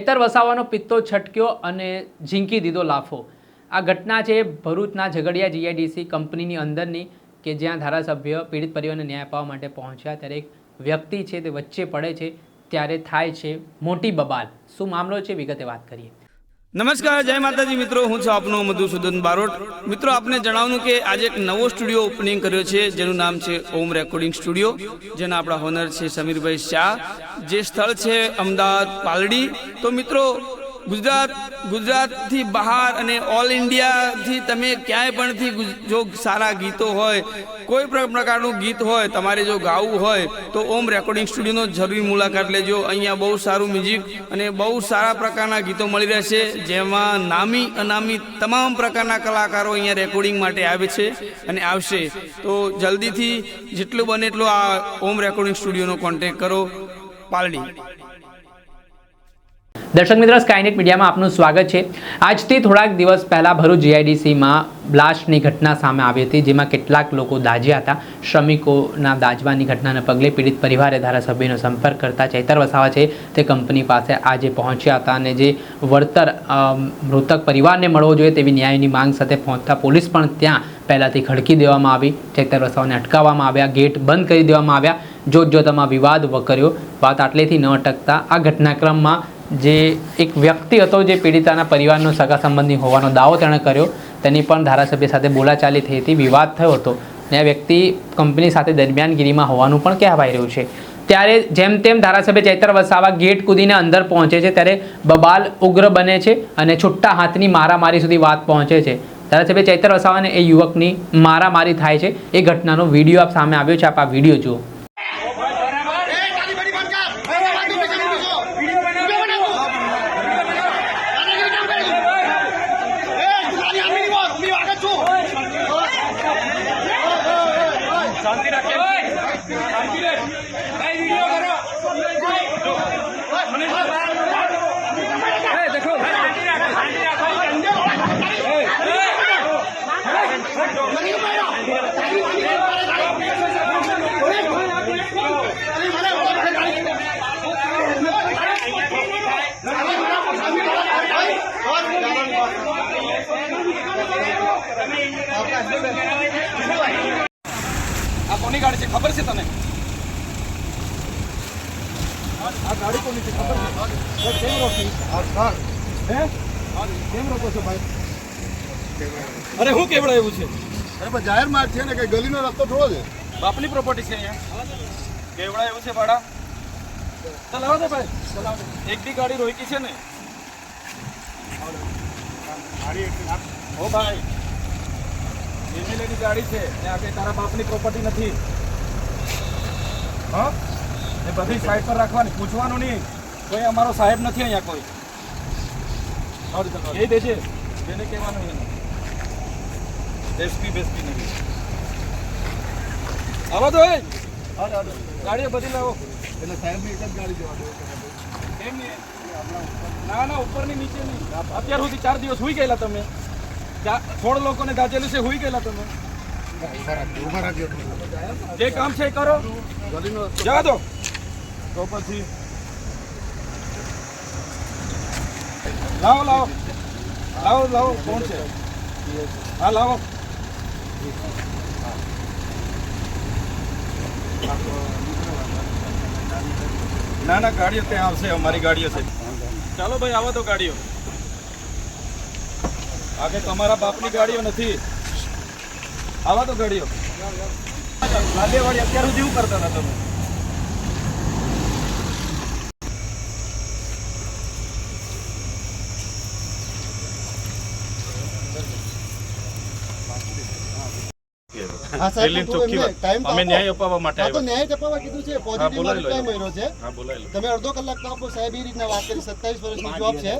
ખેતર વસાવાનો પિત્તો છટક્યો અને ઝીંકી દીધો લાફો। આ ઘટના છે ભરૂચના ઝઘડિયા જીઆઈડીસી કંપનીની અંદરની કે જ્યાં ધારાસભ્ય પીડિત પરિવારને ન્યાય અપાવવા માટે પહોંચ્યા ત્યારે એક વ્યક્તિ છે તે વચ્ચે પડે છે ત્યારે થાય છે મોટી બબાલ। શું મામલો છે વિગતે વાત કરીએ। નમસ્કાર, જય માતાજી મિત્રો, હું છું આપનો મધુસૂદન બારોટ। મિત્રો, આપને જણાવવાનું કે આજે એક નવો સ્ટુડિયો ઓપનિંગ કર્યો છે જેનું નામ છે ઓમ રેકોર્ડિંગ સ્ટુડિયો, જેના આપણા હોનર છે સમીરભાઈ શાહ। જે સ્થળ છે અમદાવાદ પાલડી। તો મિત્રો, ગુજરાતથી બહાર અને ઓલ ઇન્ડિયાથી તમે ક્યાંય પણથી જો સારા ગીતો હોય, કોઈ પણ પ્રકારનું ગીત હોય, તમારે જો ગાવું હોય તો ઓમ રેકોર્ડિંગ સ્ટુડિયોનો જરૂરી મુલાકાત લેજો। અહીંયા બહુ સારું મ્યુઝિક અને બહુ સારા પ્રકારના ગીતો મળી રહેશે, જેમાં નામી અનામી તમામ પ્રકારના કલાકારો અહીંયા રેકોર્ડિંગ માટે આવે છે અને આવશે। તો જલ્દીથી જેટલું બને એટલું આ ઓમ રેકોર્ડિંગ સ્ટુડિયોનો કોન્ટેક્ટ કરો, પાલડી। દર્શક મિત્રો, સ્કાયનેટ મીડિયામાં આપનું સ્વાગત છે। આજથી થોડાક દિવસ પહેલાં ભરૂચ જીઆઈડીસીમાં બ્લાસ્ટની ઘટના સામે આવી હતી, જેમાં કેટલાક લોકો દાઝ્યા હતા। શ્રમિકોના દાઝવાની ઘટનાને પગલે પીડિત પરિવારે ધારાસભ્યનો સંપર્ક કરતા ચૈતર વસાવા છે તે કંપની પાસે આજે પહોંચ્યા હતા અને જે વળતર મૃતક પરિવારને મળવો જોઈએ તેવી ન્યાયની માંગ સાથે પહોંચતા પોલીસ પણ ત્યાં પહેલાંથી ખડકી દેવામાં આવી। ચૈતર વસાવાને અટકાવવામાં આવ્યા, ગેટ બંધ કરી દેવામાં આવ્યા। જોતજોતામાં વિવાદ વકર્યો। વાત આટલેથી ન અટકતા આ ઘટનાક્રમમાં જે એક વ્યક્તિ હતો જે પીડિતાના પરિવારનો સગા સંબંધી હોવાનો દાવો તેણે કર્યો, તેની પણ ધારાસભ્ય સાથે બોલાચાલી થઈ હતી, વિવાદ થયો હતો અને આ વ્યક્તિ કંપની સાથે દરમિયાનગીરીમાં હોવાનું પણ કહેવાઈ રહ્યું છે। ત્યારે જેમ તેમ ધારાસભ્ય ચૈતર વસાવા ગેટ કૂદીને અંદર પહોંચે છે ત્યારે બબાલ ઉગ્ર બને છે અને છૂટા હાથની મારામારી સુધી વાત પહોંચે છે। ધારાસભ્ય ચૈતર વસાવાને એ યુવકની મારામારી થાય છે। એ ઘટનાનો વિડીયો આપ સામે આવ્યો છે, આપ આ વિડીયો જુઓ। शांति रखे, शांति रे, भाई वीडियो करो। ए देखो, शांति रखो, शांति આ કોની ગાડી છે ખબર છે તને? આ ગાડી કોની છે ખબર છે? કેમ રોકી? હે? કેમ રોકો છો ભાઈ? અરે હું કેવડાયું છે? અરે પણ જાહેર માર્ગ છે ને, કઈ ગલીનો રસ્તો થોડો છે? બાપની પ્રોપર્ટી છે અહીંયા, કેવડાયું છે ભાડા। ચલાવો દે ભાઈ, ચલાવો। એક બી ગાડી રોકી છે ને? ઓ ભાઈ, એમએલએની ગાડી છે ને, આ કઈ તારા બાપની પ્રોપર્ટી નથી। હા, એ બધી સાઈડ પર રાખવાની, પૂછવાનું નહીં, કોઈ અમારો સાહેબ નથી અહીંયા કોઈ। એ દેજે જેને કહેવાનું એને એસપી બેસપી નહીં। આવા દો, ગાડીઓ બધી લાવો। એટલે સાહેબની એક જ ગાડી જવા દો। કેમ નહીં? ના ના, ઉપરની નીચે નહીં। અત્યાર સુધી 4 દિવસ હુઈ ગયેલા તમે, 16 લોકોને દાજેલું છે, હુઈ ગયેલા તમે। જે કામ છે એ કરો, જવા દો। તો પછી લાવો લાવો લાવો લાવો, કોણ છે? હા લાવો। ના ના, ગાડીઓ ત્યાં આવશે, અમારી ગાડીઓ છે। ચાલો ભાઈ, આવા તો ગાડીઓ આગે, તમારા બાપની ગાડીઓ નથી। આવા તો ગાડીઓ લાદેવાળી અત્યાર સુધી શું કરતા હતા તમે? અમે ન્યાય અપાવવા માટે આવ્યા। ન્યાય અપાવવા કીધું છે, પોઝિટિવ રિપ્લાય મળ્યો છે। હા, બોલાવી લો। તમે અડધો કલાક તો આપો સાહેબ, એ રીતના વાત કરી। 27 વર્ષની જોબ છે,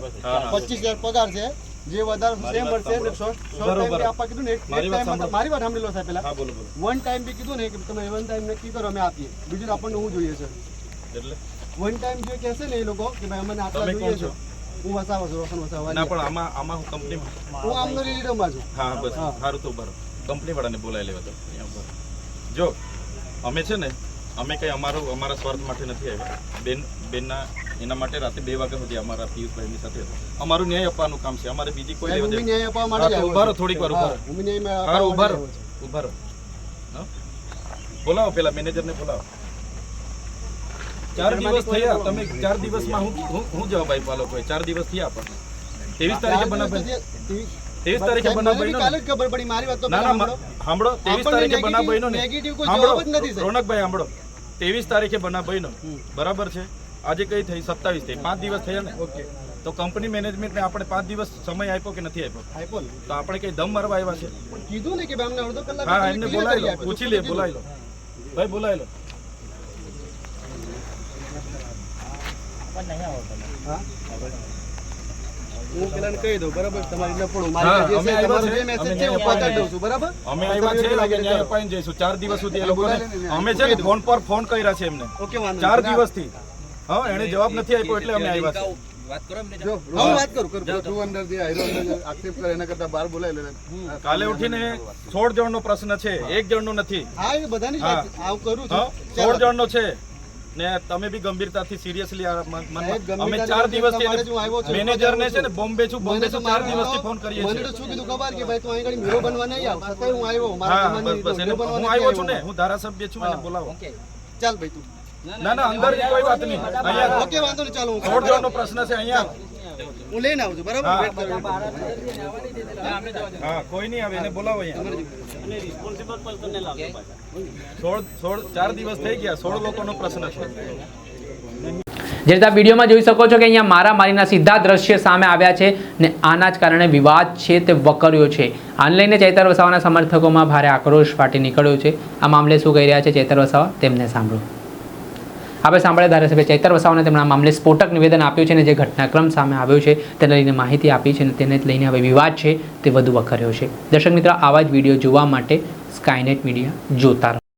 25,000 પગાર છે, જે વધારે સેમ મળશે એટલે શોર્ટ ટાઈમ આપવા કીધું ને। એક ટાઈમ મારી વાત સાંભળી લો સાહેબ પહેલા। વન ટાઈમ બી કીધું ને કે તમે વન ટાઈમ નક્કી કરો, અમે આપીએ। બીજું આપણને શું જોઈએ છે? એટલે વન ટાઈમ જો કહેશે ને એ લોકો કે ભાઈ અમને આટલા જોઈએ છે। હું વસાવા છું, રોશન વસાવા। ના પણ આમાં હું કંપનીમાં હું આમનો લીડરમાં છું। હા બસ, સારું તો બરાબર, કંપની વાળાને બોલાવી લેવા તો। જો અમે છે ને, અમે કંઈ અમારા સ્વાર્થ માટે નથી આવ્યા। બેનના એના માટે રાતે 2 વાગ્યા સુધી અમારા પિયુષભાઈની સાથે હતા. અમારું ન્યાય આપવાનું કામ છે, અમારે બીજી કોઈ સાહેબ, લેવા ભૂમિ ન્યાય આપવા દેવા. માટે જ હા, તો આવ્યો ઉભા રહો, છું. થોડીક વાર હા, ઉભા રહો. ભૂમિ ન્યાય હા, આપવા ઉભા માટે રહો, આવ્યો છું. ઉભા રહો. હા? બોલાવો પેલા મેનેજરને બોલાવો. 4 દિવસ થયા, તમે 4 દિવસમાં હું જવાબ આપ્યો આ લોકોએ? 4 દિવસ થયા આપણને. 23 તારીખે બનાવ બન્યો. 23 તારીખે બનાવ મને બી બન્યો કાલે ને? જ ખબર પડી, મારી વાત તો ના પહેલા ના સાંભળો. સાંભળો, 23 તારીખે આપણને બનાવ બન્યો ને? નેગેટિવ કોઈ સાંભળો, જવાબ જ નથી, સાહેબ. રોનકભાઈ સાંભળો, 23 તારીખે બનાવ બન્યો, બરાબર છે? આજે કઈ થઈ? 27 થઈ, 5 દિવસ થયા ને? ઓકે, તો કંપની મેનેજમેન્ટને આપણે 5 દિવસ સમય આપ્યો કે નથી આપ્યો? આપ્યો ને. તો આપણે કઈ દમ મારવા આવ્યા છે? કીધું ને કે ભાઈ અમને અડધો કલાક હા, clear એમને કરી બોલાવી લો, આપો. પૂછી લે, કીધું. બોલાવી લો ભાઈ, બોલાવી લો. હા? હું પેલાને કહી દઉં, બરાબર? તમારી લફડું હા, મારી જે અમે છે, આવ્યા તમારો છે, જે message અમે છે હું ન્યાય પહોંચાડી દઉં છું, બરાબર? અમે આવ્યા છે, તમે હવે ન્યાય કરો. અપાઈને જઈશું. 4 દિવસ સુધી એ હા, લોકોને બોલાવી લે, અમે છે ને ફોન પર ફોન કર્યા છે એમને ઓકે, વાંધો 4 નહીં. દિવસથી. હા, એને જવાબ નથી આપ્યો એટલે અમે આવ્યા છે. જો, હું વાત કરું. તું અંદર જે આયરો અંદર accept કરે એના કરતાં બહાર બોલાવી લે. કાલે ઉઠીને 16 જણનો પ્રશ્ન છે, 1 જણનો નથી. હા, એ બધાની જ હા. વાત આવું કરું હા, છું. 16 જણનો છે ને તમે બી ગંભીરતાથી સિરિયસલી સાહેબ, ગંભીરતાથી અમે 4 દિવસથી તમારે જ હું આવ્યો છું. મેનેજરને છે ને બોમ્બે છું મને તો 4 દિવસથી ફોન કરીએ મને છીએ. તો શું કીધું ખબર કે ભાઈ તું અહીં આગળ હીરો બનવા નહીં આવ. છતાંય હું આવ્યો. મારા હા, જમાનાની બસ હીરો એને બનવા હું નથી આવ્યો છું ને, આવ્યો. હું ધારાસભ્ય છું, એને બોલાવો. ચાલ ભાઈ તું. ના ના, અંદર કોઈ વાત નહીં. અહીંયા ઓકે, વાંધો નહીં, ચાલો હું 16 જણનો પ્રશ્ન છે અહીંયા. હું લઈને આવું છું, બરાબર? હા. વેઇટ કરો. હા, કોઈ નહીં આવે, એને બોલાવો અહીંયા. 4 દિવસ થઈ ગયા, 16 લોકોનો પ્રશ્ન છે. જે રીતે આ વિડીયોમાં જોઈ શકો છો કે અહીંયા મારામારીના સીધા દ્રશ્ય સામે આવ્યા છે ને આના જ કારણે વિવાદ છે તે વકર્યો છે. આને લઈને ચૈતર વસાવાના સમર્થકોમાં ભારે આક્રોશ ફાટી નીકળ્યો છે. આ મામલે શું કહી રહ્યા છે ચૈતર વસાવા, તેમને સાંભળો. આપણે સાંભળ્યા ધારાસભ્ય ચૈતર વસાવાને તેમણે આ મામલે સ્ફોટક નિવેદન આપ્યું છે અને જે ઘટનાક્રમ સામે આવ્યો છે તેને લઈને માહિતી આપી છે અને તેને જ લઈને હવે વિવાદ છે તે વધુ વકર્યો છે. દર્શક મિત્રો, આવા જ વિડીયો જોવા માટે સ્કાયનેટ મીડિયા જોતા રહો.